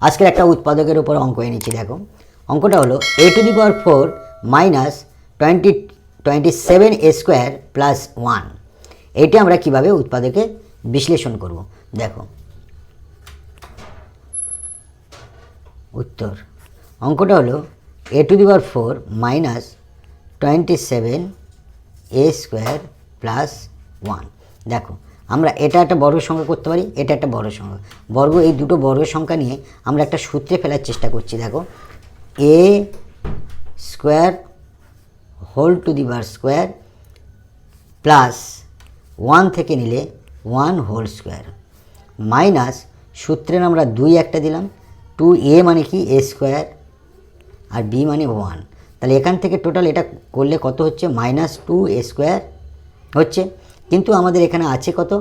আজকের একটা উৎপাদকের উপর অঙ্ক এনেছি। দেখো অঙ্কটা হলো a⁴ minus 27 a square plus 1। এইটা আমরা কিভাবে উৎপাদকে বিশ্লেষণ করব দেখো। উত্তর অঙ্কটা হলো a⁴ minus 27 a square plus 1। দেখো আমরা এটা একটা বর্গ সংখ্যা করতে পারি, এটা একটা বর্গ সংখ্যা। এই দুটো বর্গ সংখ্যা নিয়ে আমরা একটা সূত্রে ফেলার চেষ্টা করছি। দেখো a square whole to the power square plus 1 থেকে নিলে 1 হোল স্কোয়ার মাইনাস সূত্রের আমরা 2 একটা দিলাম, 2a মানে কি a স্কোয়ার আর b মানে 1। তাহলে এখান থেকে টোটাল এটা করলে কত হচ্ছে -2a স্কোয়ার হচ্ছে। কিন্তু আমাদের এখানে আছে কত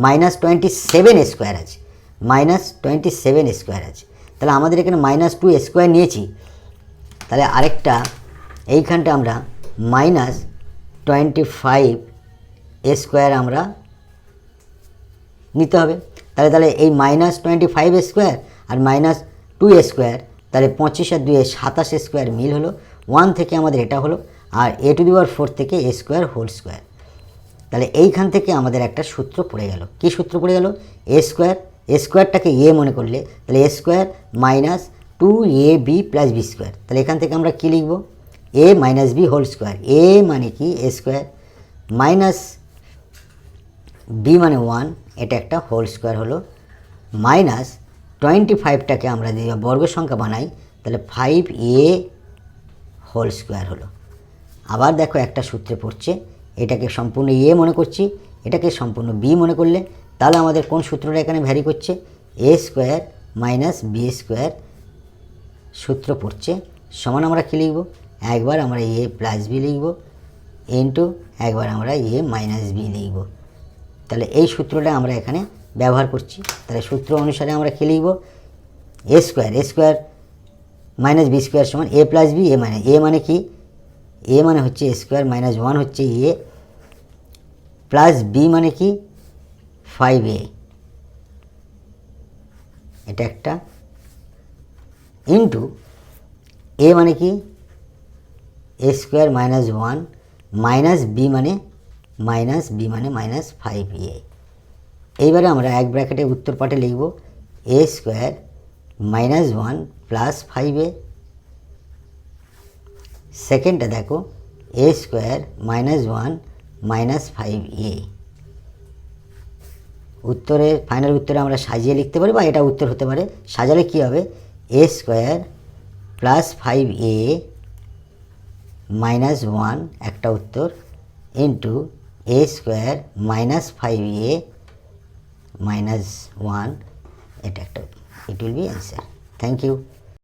-27 a স্কোয়ার আছে, -27 a স্কোয়ার আছে। তাহলে আমাদের এখানে -2 a স্কোয়ার নিয়েছি। তাহলে আরেকটা এইখানটা আমরা -25 a স্কোয়ার আমরা নিতে হবে। তাহলে এই -25 a স্কোয়ার আর -2 a স্কোয়ার, তাহলে 25 আর 2 27 a স্কোয়ার মিল হলো। 1 থেকে আমাদের এটা হলো, আর a⁴ থেকে a স্কোয়ার হোল স্কোয়ার। তাহলে এইখান থেকে আমাদের একটা সূত্র পড়ে গেল। কি সূত্র পড়ে গেল? a স্কোয়ারটাকে a মনে করলে তাহলে a square minus 2ab plus b square. তাহলে এখান থেকে আমরা কী লিখব? a minus b whole square. a মানে কি a স্কোয়ার, মাইনাস b মানে 1, এটা একটা হোল স্কোয়ার হলো, মাইনাস 25টাকে আমরা যদি বর্গ সংখ্যা বানাই তাহলে 5a হোল স্কোয়ার হলো। আবার দেখো একটা সূত্রে পড়ছে, এটাকে সম্পূর্ণ a মনে করছি, এটাকে সম্পূর্ণ b মনে করলে তাহলে আমাদের কোন সূত্রটা এখানে ভ্যারি করছে? a square minus b square সূত্র পড়ছে, সমান আমরা কী লিখব? একবার আমরা a প্লাস b লিখব ইন্টু একবার আমরা a মাইনাস b লিখব। তাহলে এই সূত্রটা আমরা এখানে ব্যবহার করছি। তাহলে সূত্র অনুসারে আমরা কী লিখব? a square minus b square সমান a প্লাস b, a মানে কি? a মানে হচ্ছে a স্কোয়ার মাইনাস 1 হচ্ছে a, প্লাস b মানে কি? 5a, এটা একটা, ইন্টু a মানে কি? a square minus 1 minus b মানে মাইনাস 5a। এইবারে আমরা এক ব্র্যাকেটে উত্তর পাটে লিখব a square minus 1 plus 5a। সেকেন্ডটা দেখো a square minus 1 minus 5a। উত্তরের ফাইনাল উত্তরে আমরা সাজিয়ে লিখতে পারি, বা এটা উত্তর হতে পারে। সাজালে কি হবে? a square plus 5a minus 1 একটা উত্তর, into a square minus 5a minus 1 এটা একটা, it will be answer. Thank you.